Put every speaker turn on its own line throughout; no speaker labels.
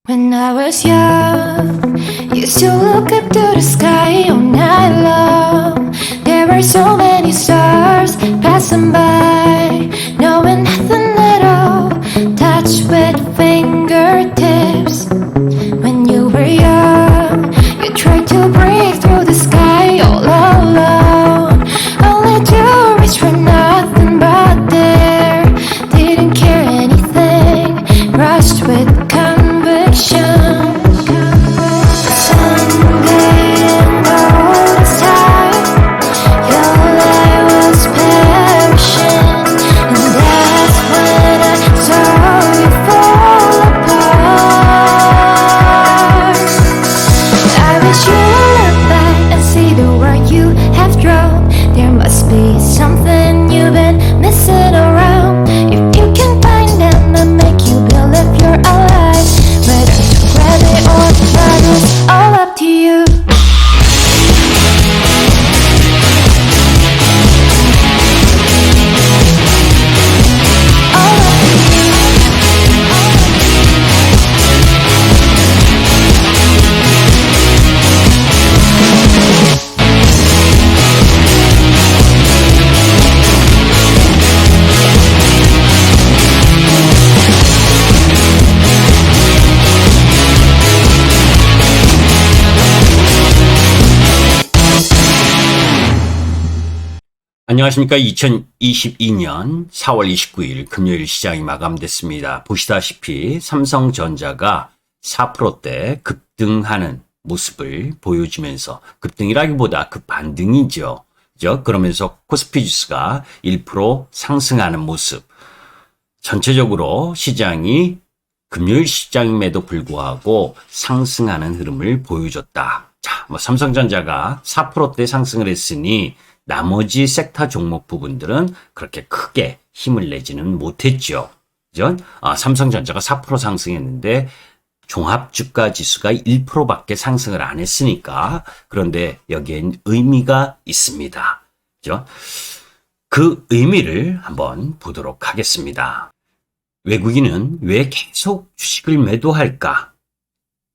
When I was young, used to look up to the sky all night long. There were so many stars passing by, knowing nothing at all, touched with fingertips. When you were young, you tried to break through the sky all alone, only to reach for nothing but there. Didn't care anything, rushed with conviction. Someday in all this time, your light was perishing, and that's when I saw you fall apart. I wish you would look back and see the world you have drawn. There must be something you've been missing around. If you can find them and make you believe you're alive, but whether or not, it's all up to you. All up to you.
안녕하십니까. 2022년 4월 29일 금요일 시장이 마감됐습니다. 보시다시피 삼성전자가 4%대 급등하는 모습을 보여주면서, 급등이라기보다 급반등이죠. 그죠? 그러면서 코스피 지수가 1% 상승하는 모습. 전체적으로 시장이 금요일 시장임에도 불구하고 상승하는 흐름을 보여줬다. 자, 삼성전자가 4%대 상승을 했으니 나머지 섹터 종목 부분들은 그렇게 크게 힘을 내지는 못했죠. 그죠? 삼성전자가 4% 상승했는데 종합주가 지수가 1%밖에 상승을 안 했으니까, 그런데 여기엔 의미가 있습니다. 그죠? 그 의미를 한번 보도록 하겠습니다. 외국인은 왜 계속 주식을 매도할까?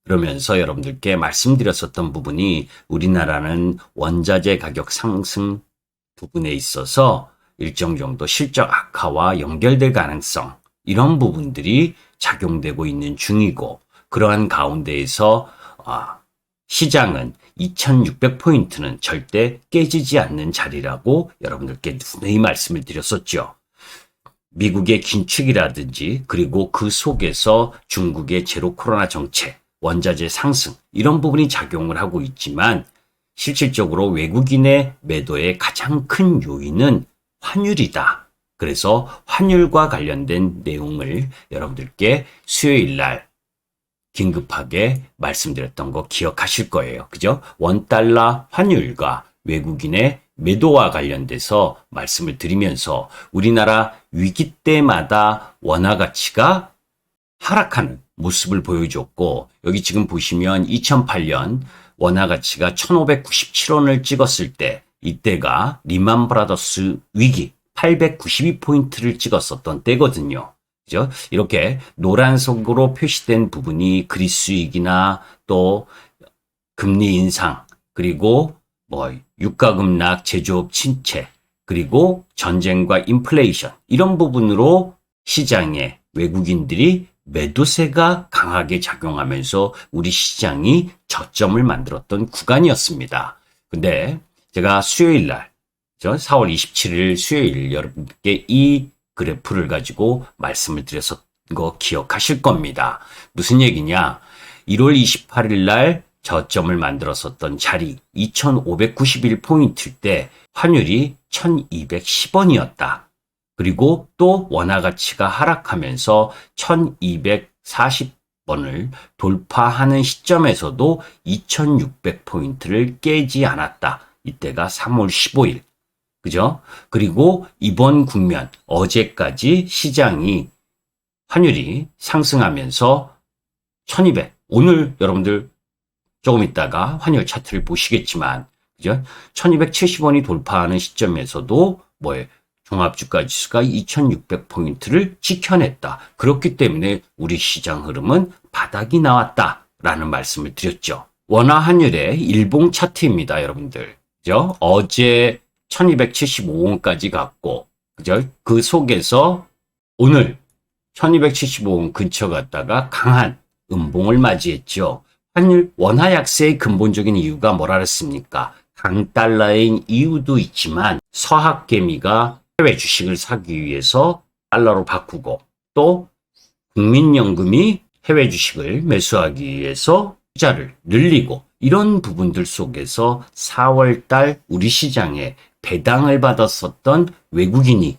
그러면서 여러분들께 말씀드렸었던 부분이, 우리나라는 원자재 가격 상승 부분에 있어서 일정 정도 실적 악화와 연결될 가능성, 이런 부분들이 작용되고 있는 중이고, 그러한 가운데에서 시장은 2600포인트는 절대 깨지지 않는 자리라고 여러분들께 누누이 말씀을 드렸었죠. 미국의 긴축이라든지, 그리고 그 속에서 중국의 제로 코로나 정책, 원자재 상승, 이런 부분이 작용을 하고 있지만, 실질적으로 외국인의 매도의 가장 큰 요인은 환율이다. 그래서 환율과 관련된 내용을 여러분들께 수요일 날 긴급하게 말씀드렸던 거 기억하실 거예요. 그죠? 원달러 환율과 외국인의 매도와 관련돼서 말씀을 드리면서, 우리나라 위기 때마다 원화 가치가 하락하는 모습을 보여줬고, 여기 지금 보시면 2008년 원화 가치가 1597원을 찍었을 때, 이때가 리만 브라더스 위기 892포인트를 찍었었던 때거든요. 그죠? 이렇게 노란색으로 표시된 부분이 그리스 위기나 또 금리 인상, 그리고 유가 급락, 제조업 침체, 그리고 전쟁과 인플레이션, 이런 부분으로 시장에 외국인들이 매도세가 강하게 작용하면서 우리 시장이 저점을 만들었던 구간이었습니다. 근데 제가 수요일 날, 4월 27일 수요일 여러분께 이 그래프를 가지고 말씀을 드렸었던 거 기억하실 겁니다. 무슨 얘기냐? 1월 28일 날 저점을 만들었었던 자리 2591포인트일 때 환율이 1210원이었다. 그리고 또 원화 가치가 하락하면서 1240원을 돌파하는 시점에서도 2600포인트를 깨지 않았다. 이때가 3월 15일. 그죠? 그리고 이번 국면, 어제까지 시장이 환율이 상승하면서 1200, 오늘 여러분들 조금 있다가 환율 차트를 보시겠지만, 그죠? 1270원이 돌파하는 시점에서도 종합주가지수가 2600포인트를 지켜냈다. 그렇기 때문에 우리 시장 흐름은 바닥이 나왔다라는 말씀을 드렸죠. 원화 환율의 일봉 차트입니다, 여러분들. 그죠? 어제 1275원까지 갔고, 그죠? 그 속에서 오늘 1275원 근처 갔다가 강한 음봉을 맞이했죠. 환율 원화 약세의 근본적인 이유가 뭐라 그랬습니까? 강달러인 이유도 있지만 서학개미가 해외 주식을 사기 위해서 달러로 바꾸고 또 국민연금이 해외 주식을 매수하기 위해서 투자를 늘리고 이런 부분들 속에서 4월달 우리 시장에 배당을 받았었던 외국인이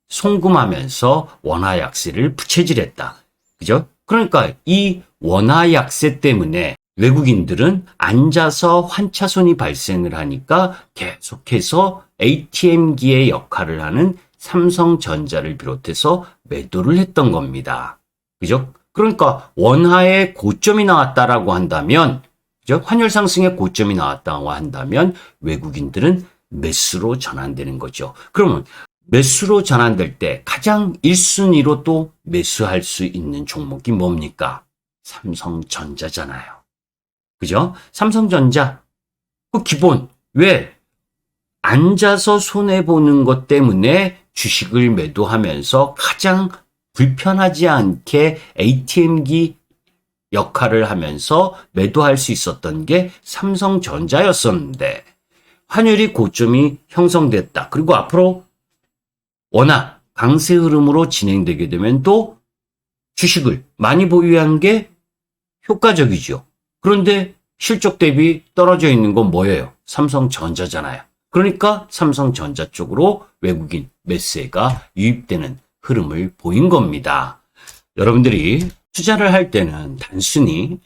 송금하면서 원화 약세를 부채질했다. 그죠? 그러니까 이 원화 약세 때문에 외국인들은 앉아서 환차손이 발생을 하니까 계속해서 ATM기의 역할을 하는 삼성전자를 비롯해서 매도를 했던 겁니다. 그죠? 그러니까 원화의 고점이 나왔다라고 한다면, 그죠? 환율 상승의 고점이 나왔다고 한다면 외국인들은 매수로 전환되는 거죠. 그러면 매수로 전환될 때 가장 1순위로 또 매수할 수 있는 종목이 뭡니까? 삼성전자잖아요. 그죠? 삼성전자. 그 기본. 왜? 앉아서 손해보는 것 때문에 주식을 매도하면서 가장 불편하지 않게 ATM기 역할을 하면서 매도할 수 있었던 게 삼성전자였었는데 환율이 고점이 형성됐다. 그리고 앞으로 워낙 강세 흐름으로 진행되게 되면 또 주식을 많이 보유한 게 효과적이죠. 그런데 실적 대비 떨어져 있는 건 뭐예요? 삼성전자잖아요. 그러니까 삼성전자 쪽으로 외국인 매수가 유입되는 흐름을 보인 겁니다. 여러분들이 투자를 할 때는 단순히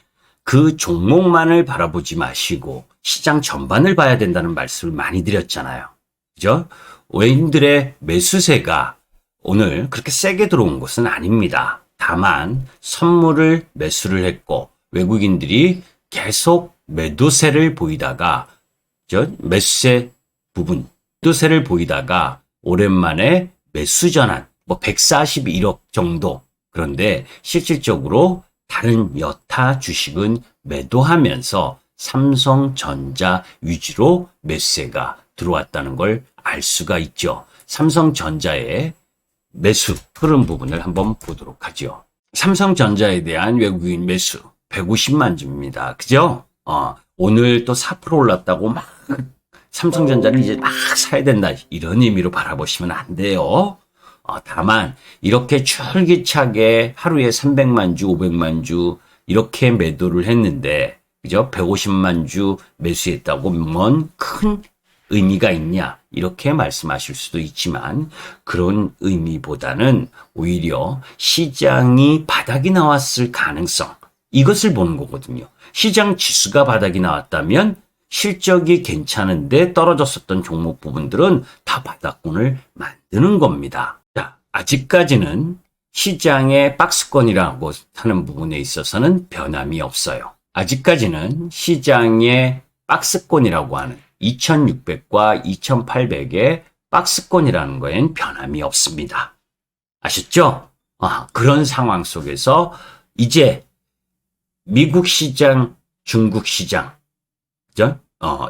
그 종목만을 바라보지 마시고 시장 전반을 봐야 된다는 말씀을 많이 드렸잖아요. 그죠? 외인들의 매수세가 오늘 그렇게 세게 들어온 것은 아닙니다. 다만 선물을 매수를 했고 외국인들이 계속 매도세를 보이다가 매수세 부분 매도세를 보이다가 오랜만에 매수 전환 141억 정도. 그런데 실질적으로 다른 여타 주식은 매도하면서 삼성전자 위주로 매수세가 들어왔다는 걸 알 수가 있죠. 삼성전자의 매수 흐름 부분을 한번 보도록 하죠. 삼성전자에 대한 외국인 매수 150만 주입니다. 그죠? 오늘 또 4% 올랐다고 막 삼성전자를 이제 막 사야 된다. 이런 의미로 바라보시면 안 돼요. 다만 이렇게 줄기차게 하루에 300만 주, 500만 주 이렇게 매도를 했는데 그죠? 150만 주 매수했다고 뭔 큰 의미가 있냐 이렇게 말씀하실 수도 있지만 그런 의미보다는 오히려 시장이 바닥이 나왔을 가능성 이것을 보는 거거든요. 시장 지수가 바닥이 나왔다면 실적이 괜찮은데 떨어졌었던 종목 부분들은 다 바닥권을 만드는 겁니다. 자, 아직까지는 시장의 박스권이라고 하는 부분에 있어서는 변함이 없어요. 아직까지는 시장의 박스권이라고 하는 2600과 2800의 박스권이라는 거엔 변함이 없습니다. 아셨죠? 그런 상황 속에서 이제 미국 시장, 중국 시장, 그죠?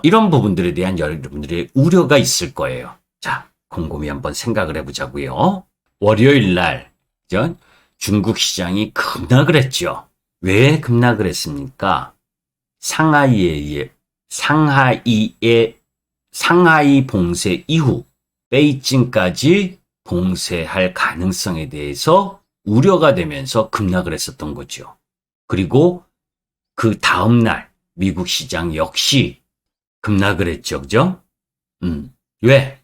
이런 부분들에 대한 여러분들의 우려가 있을 거예요. 자, 곰곰이 한번 생각을 해보자고요. 월요일 날, 그죠? 중국 시장이 급락을 했죠. 왜 급락을 했습니까? 상하이 봉쇄 이후 베이징까지 봉쇄할 가능성에 대해서 우려가 되면서 급락을 했었던 거죠. 그리고 그 다음날 미국 시장 역시 급락을 했죠. 그죠? 왜?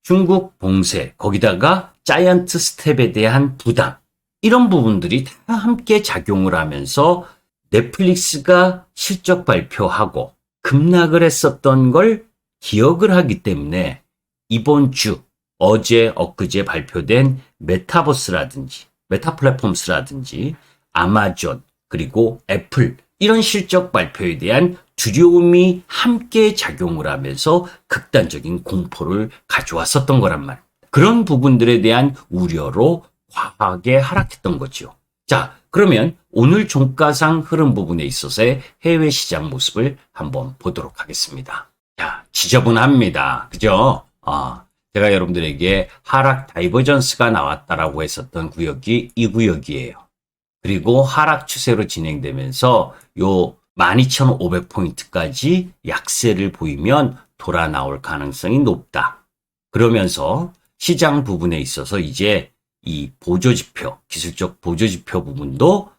중국 봉쇄, 거기다가 자이언트 스텝에 대한 부담, 이런 부분들이 다 함께 작용을 하면서 넷플릭스가 실적 발표하고 급락을 했었던 걸 기억을 하기 때문에 이번 주, 어제, 엊그제 발표된 메타버스라든지, 메타플랫폼스라든지, 아마존, 그리고 애플, 이런 실적 발표에 대한 두려움이 함께 작용을 하면서 극단적인 공포를 가져왔었던 거란 말이에요. 그런 부분들에 대한 우려로 과하게 하락했던 거죠. 자, 그러면 오늘 종가상 흐름 부분에 있어서의 해외 시장 모습을 한번 보도록 하겠습니다. 자, 지저분합니다. 그죠? 제가 여러분들에게 하락 다이버전스가 나왔다라고 했었던 구역이 이 구역이에요. 그리고 하락 추세로 진행되면서 요 12,500포인트까지 약세를 보이면 돌아 나올 가능성이 높다. 그러면서 시장 부분에 있어서 이제 이 보조지표, 기술적 보조지표 부분도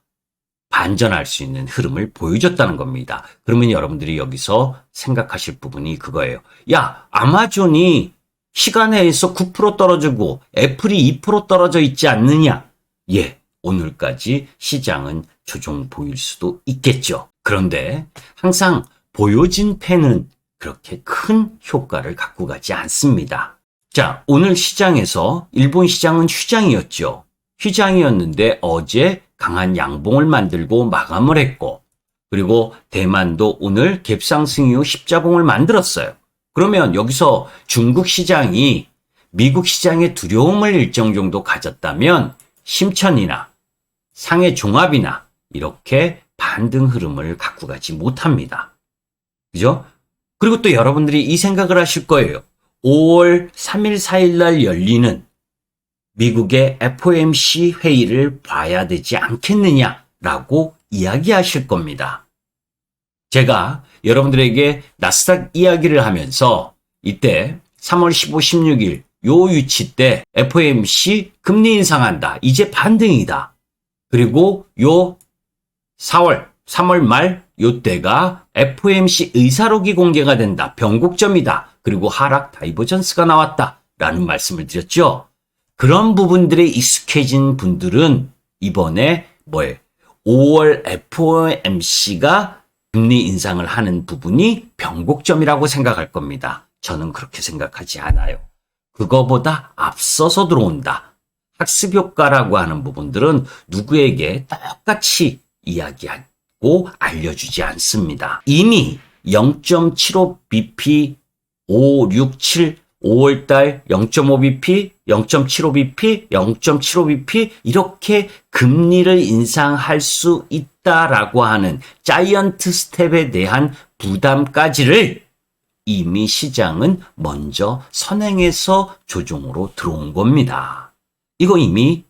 반전할 수 있는 흐름을 보여줬다는 겁니다. 그러면 여러분들이 여기서 생각하실 부분이 그거예요. 야, 아마존이 시간에서 9% 떨어지고 애플이 2% 떨어져 있지 않느냐? 예, 오늘까지 시장은 조정 보일 수도 있겠죠. 그런데 항상 보여진 패는 그렇게 큰 효과를 갖고 가지 않습니다. 자, 오늘 시장에서 일본 시장은 휴장이었죠. 휴장이었는데 어제 강한 양봉을 만들고 마감을 했고, 그리고 대만도 오늘 갭상승 이후 십자봉을 만들었어요. 그러면 여기서 중국 시장이 미국 시장의 두려움을 일정 정도 가졌다면 심천이나 상해 종합이나 이렇게 반등 흐름을 갖고 가지 못합니다. 그죠? 그리고 또 여러분들이 이 생각을 하실 거예요. 5월 3일, 4일 날 열리는 미국의 FOMC 회의를 봐야 되지 않겠느냐라고 이야기하실 겁니다. 제가 여러분들에게 나스닥 이야기를 하면서 이때 3월 15, 16일 요 위치 때 FOMC 금리 인상한다. 이제 반등이다. 그리고 요 4월, 3월 말 요때가 FOMC 의사록이 공개가 된다. 변곡점이다. 그리고 하락 다이버전스가 나왔다. 라는 말씀을 드렸죠. 그런 부분들에 익숙해진 분들은 이번에 5월 FOMC가 금리 인상을 하는 부분이 변곡점이라고 생각할 겁니다. 저는 그렇게 생각하지 않아요. 그거보다 앞서서 들어온다. 학습 효과라고 하는 부분들은 누구에게 똑같이 이야기하고 알려주지 않습니다. 이미 0.75bp 5, 6, 7, 5월달 0.5bp, 0.75bp, 0.75bp 이렇게 금리를 인상할 수 있다라고 하는 자이언트 스텝에 대한 부담까지를 이미 시장은 먼저 선행해서 조정으로 들어온 겁니다. 이거 이미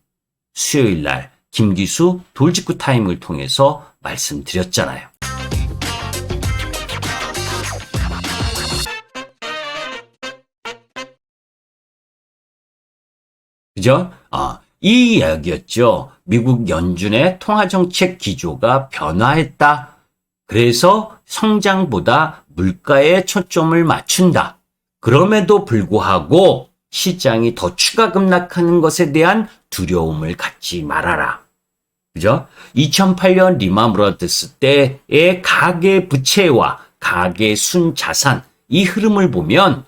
수요일 날 김기수 돌직구 타임을 통해서 말씀드렸잖아요. 그죠? 이 이야기였죠. 미국 연준의 통화정책 기조가 변화했다. 그래서 성장보다 물가에 초점을 맞춘다. 그럼에도 불구하고 시장이 더 추가 급락하는 것에 대한 두려움을 갖지 말아라. 그죠? 2008년 리만 브라더스 때의 가계 부채와 가계 순자산 이 흐름을 보면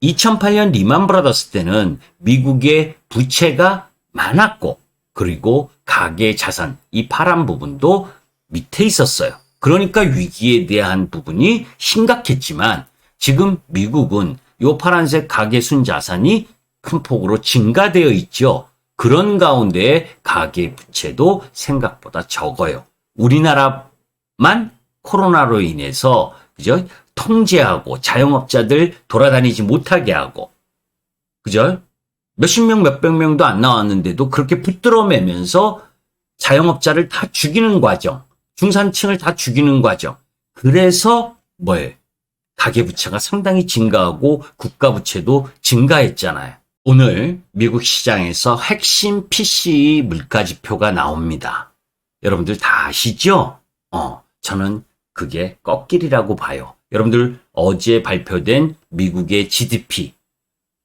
2008년 리만 브라더스 때는 미국의 부채가 많았고 그리고 가계 자산 이 파란 부분도 밑에 있었어요. 그러니까 위기에 대한 부분이 심각했지만 지금 미국은 이 파란색 가계 순자산이 큰 폭으로 증가되어 있죠. 그런 가운데 가계 부채도 생각보다 적어요. 우리나라만 코로나로 인해서 그죠? 통제하고 자영업자들 돌아다니지 못하게 하고 그죠? 몇십 명, 몇백 명도 안 나왔는데도 그렇게 붙들어매면서 자영업자를 다 죽이는 과정, 중산층을 다 죽이는 과정. 그래서 가계부채가 상당히 증가하고 국가부채도 증가했잖아요. 오늘 미국 시장에서 핵심 PCE 물가지표가 나옵니다. 여러분들 다 아시죠? 저는 그게 꺾일이라고 봐요. 여러분들 어제 발표된 미국의 GDP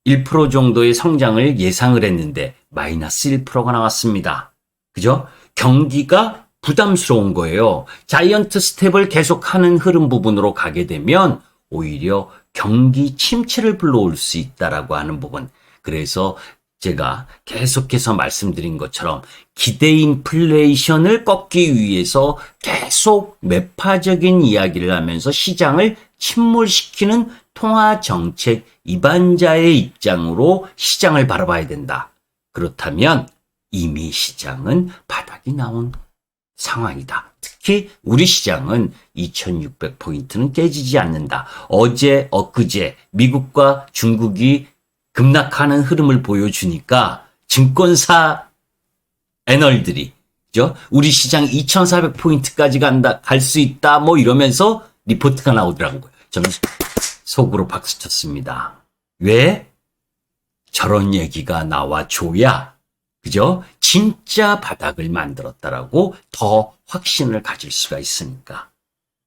1% 정도의 성장을 예상을 했는데 마이너스 1%가 나왔습니다. 그죠? 경기가 부담스러운 거예요. 자이언트 스텝을 계속하는 흐름 부분으로 가게 되면 오히려 경기 침체를 불러올 수 있다라고 하는 부분. 그래서 제가 계속해서 말씀드린 것처럼 기대 인플레이션을 꺾기 위해서 계속 매파적인 이야기를 하면서 시장을 침몰시키는 통화정책 위반자의 입장으로 시장을 바라봐야 된다. 그렇다면 이미 시장은 바닥이 나온 상황이다. 특히 우리 시장은 2600포인트는 깨지지 않는다. 어제, 엊그제 미국과 중국이 급락하는 흐름을 보여주니까 증권사 애널들이 그죠? 우리 시장 2400포인트까지 갈 수 있다. 뭐 이러면서 리포트가 나오더라고요. 저는 속으로 박수 쳤습니다. 왜? 저런 얘기가 나와줘야 그죠? 진짜 바닥을 만들었다라고 더 확신을 가질 수가 있으니까.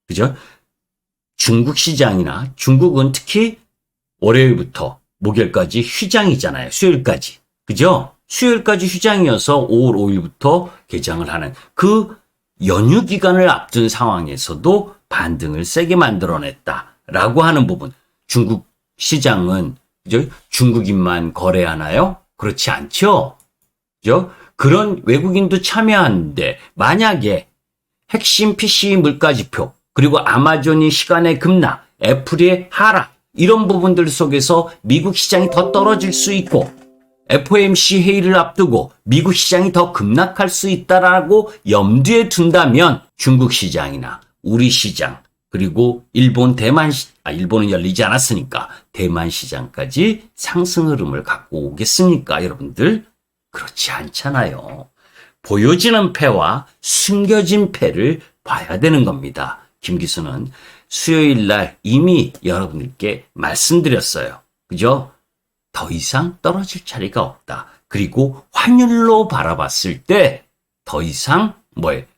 그죠? 중국 시장이나 중국은 특히 월요일부터 목요일까지 휴장이잖아요. 수요일까지. 그죠? 수요일까지 휴장이어서 5월 5일부터 개장을 하는 그 연휴 기간을 앞둔 상황에서도 반등을 세게 만들어냈다라고 하는 부분. 중국 시장은 그죠? 중국인만 거래하나요? 그렇지 않죠? 그죠? 그런 외국인도 참여하는데 만약에 핵심 PC 물가지표 그리고 아마존이 시간의 급락, 애플의 하락 이런 부분들 속에서 미국 시장이 더 떨어질 수 있고 FOMC 회의를 앞두고 미국 시장이 더 급락할 수 있다라고 염두에 둔다면 중국 시장이나 우리 시장 그리고 일본, 대만, 일본은 열리지 않았으니까 대만 시장까지 상승 흐름을 갖고 오겠습니까, 여러분들? 그렇지 않잖아요. 보여지는 패와 숨겨진 패를 봐야 되는 겁니다. 김 기수는 수요일 날 이미 여러분들께 말씀드렸어요. 그죠? 더 이상 떨어질 자리가 없다. 그리고 환율로 바라봤을 때 더 이상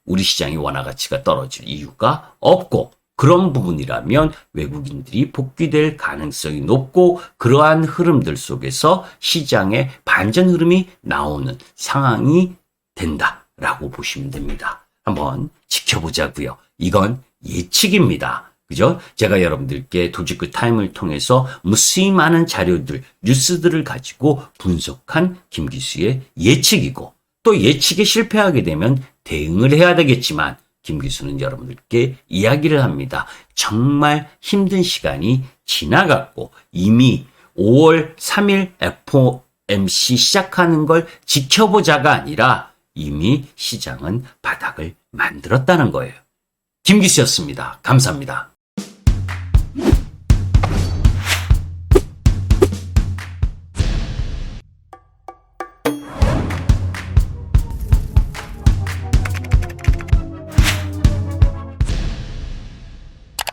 우리 시장의 원화 가치가 떨어질 이유가 없고 그런 부분이라면 외국인들이 복귀될 가능성이 높고 그러한 흐름들 속에서 시장의 반전 흐름이 나오는 상황이 된다라고 보시면 됩니다. 한번 지켜보자고요. 이건 예측입니다. 그죠? 제가 여러분들께 도지크 타임을 통해서 무수히 많은 자료들, 뉴스들을 가지고 분석한 김기수의 예측이고 또 예측에 실패하게 되면 대응을 해야 되겠지만 김 기수는 여러분들께 이야기를 합니다. 정말 힘든 시간이 지나갔고 이미 5월 3일 FOMC 시작하는 걸 지켜보자가 아니라 이미 시장은 바닥을 만들었다는 거예요. 김 기수였습니다. 감사합니다.